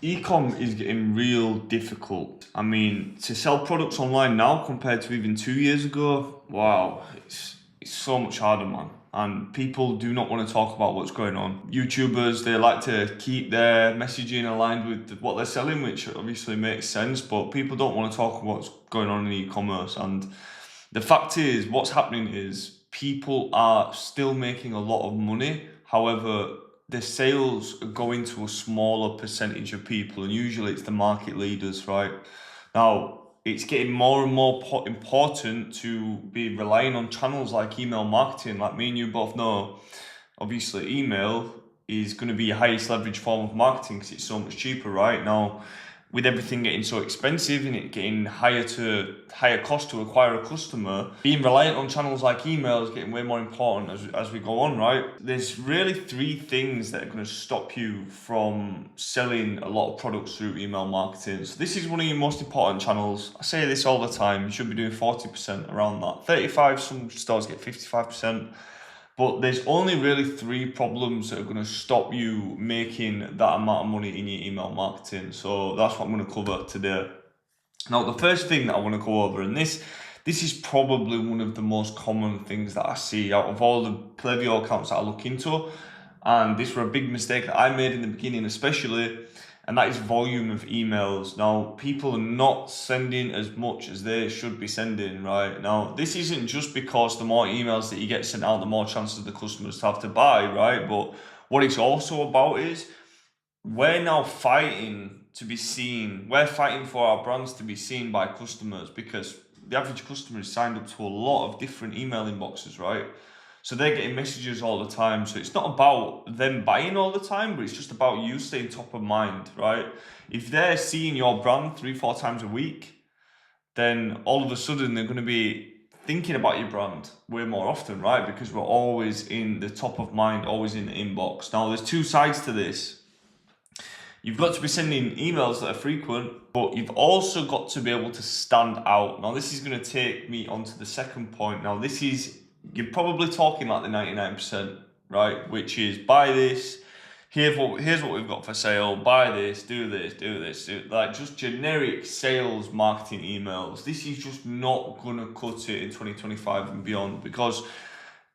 E-com is getting real difficult. I mean, to sell products online now compared to even 2 years ago, wow, it's so much harder, man. And people do not want to talk about what's going on. YouTubers, they like to keep their messaging aligned with what they're selling, which obviously makes sense, but people don't want to talk about what's going on in e-commerce. And the fact is, what's happening is people are still making a lot of money. However, the sales are going to a smaller percentage of people, and usually it's the market leaders, right? Now, it's getting more and more important to be relying on channels like email marketing. Like me and you both know, obviously, email is going to be your highest leverage form of marketing because it's so much cheaper, right? Now, with everything getting so expensive and it getting higher cost to acquire a customer, being reliant on channels like email is getting way more important as we go on, right? There's really three things that are going to stop you from selling a lot of products through email marketing. So this is one of your most important channels. I say this all the time, you should be doing 40%, around that. 35, some stores get 55%. But there's only really three problems that are going to stop you making that amount of money in your email marketing. So that's what I'm going to cover today. Now, the first thing that I want to go over, and this is probably one of the most common things that I see out of all the Klaviyo accounts that I look into, and this was a big mistake that I made in the beginning especially, and that is volume of emails. Now, people are not sending as much as they should be sending, right? Now, this isn't just because the more emails that you get sent out, the more chances the customers have to buy, right? But what it's also about is we're now fighting to be seen. We're fighting for our brands to be seen by customers because the average customer is signed up to a lot of different email inboxes, right? So they're getting messages all the time. So it's not about them buying all the time, but it's just about you staying top of mind, right? If they're seeing your brand 3-4 times a week, then all of a sudden they're going to be thinking about your brand way more often, right? Because we're always in the top of mind, always in the inbox. Now, there's two sides to this. You've got to be sending emails that are frequent, but you've also got to be able to stand out. Now, this is going to take me on to the second point. Now, you're probably talking like the 99%, right? Which is buy this, here's what we've got for sale, buy this, do this, like just generic sales marketing emails. This is just not going to cut it in 2025 and beyond because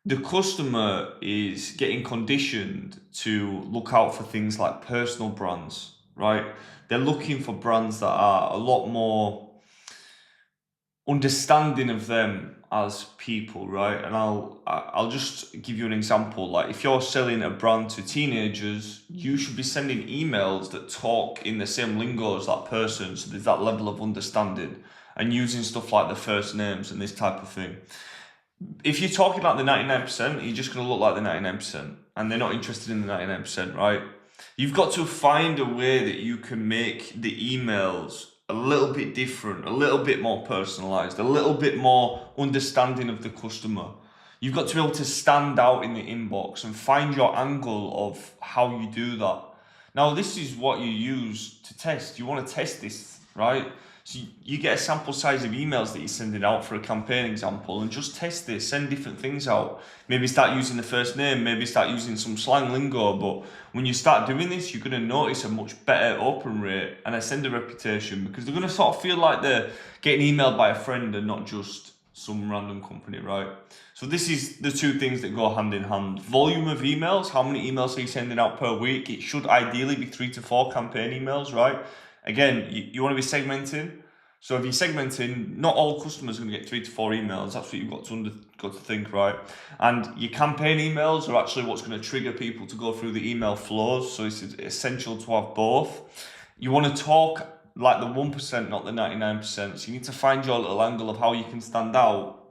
the customer is getting conditioned to look out for things like personal brands, right? They're looking for brands that are a lot more understanding of them as people, right? And I'll just give you an example. Like if you're selling a brand to teenagers, you should be sending emails that talk in the same lingo as that person, so there's that level of understanding, and using stuff like the first names and this type of thing. If you're talking about the 99%, you're just going to look like the 99%, and they're not interested in the 99%, right? You've got to find a way that you can make the emails a little bit different, a little bit more personalized, a little bit more understanding of the customer. You've got to be able to stand out in the inbox and find your angle of how you do that. Now, this is what you use to test. You want to test this, right? So you get a sample size of emails that you're sending out for a campaign example and just test this, send different things out. Maybe start using the first name, maybe start using some slang lingo, but when you start doing this, you're going to notice a much better open rate and a sender reputation because they're going to sort of feel like they're getting emailed by a friend and not just some random company, right? So this is the two things that go hand in hand. Volume of emails, how many emails are you sending out per week? It should ideally be 3 to 4 campaign emails, right? Again, you want to be segmenting. So if you're segmenting, not all customers are going to get 3 to 4 emails. That's what you've got to think, right? And your campaign emails are actually what's going to trigger people to go through the email flows. So it's essential to have both. You want to talk like the 1%, not the 99%. So you need to find your little angle of how you can stand out.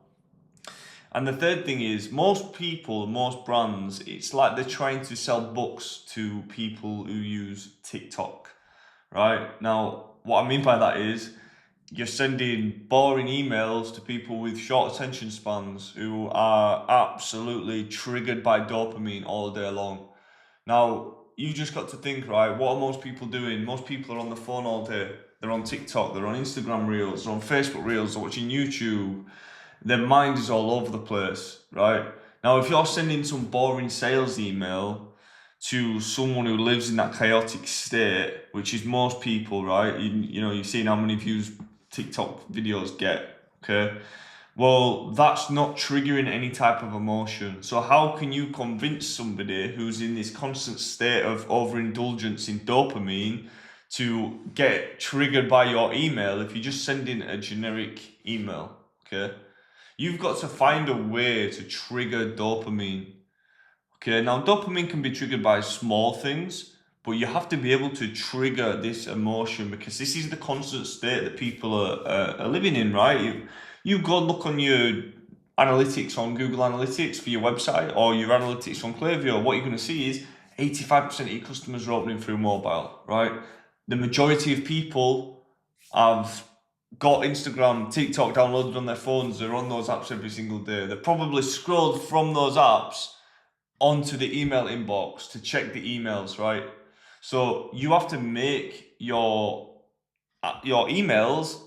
And the third thing is, most people, most brands, it's like they're trying to sell books to people who use TikTok, right? Now, what I mean by that is you're sending boring emails to people with short attention spans who are absolutely triggered by dopamine all day long. Now, you just got to think, right, what are most people doing? Most people are on the phone all day. They're on TikTok, they're on Instagram Reels, they're on Facebook Reels, they're watching YouTube. Their mind is all over the place, right? Now, if you're sending some boring sales email, to someone who lives in that chaotic state, which is most people, right? You know, you've seen how many views TikTok videos get, okay? Well, that's not triggering any type of emotion. So how can you convince somebody who's in this constant state of overindulgence in dopamine to get triggered by your email if you're just sending a generic email, okay? You've got to find a way to trigger dopamine. Okay, now dopamine can be triggered by small things, but you have to be able to trigger this emotion because this is the constant state that people are living in, right? You go look on your analytics on Google Analytics for your website or your analytics on Klaviyo, what you're going to see is 85% of your customers are opening through mobile, right? The majority of people have got Instagram, TikTok downloaded on their phones, they're on those apps every single day. They're probably scrolled from those apps onto the email inbox to check the emails, right? So you have to make your emails,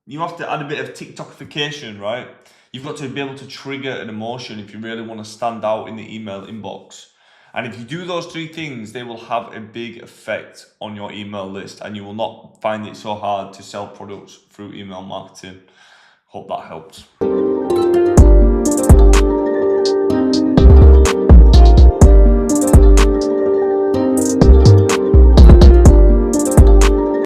you have to add a bit of TikTokification, right? You've got to be able to trigger an emotion if you really want to stand out in the email inbox. And if you do those three things, they will have a big effect on your email list and you will not find it so hard to sell products through email marketing. Hope that helps.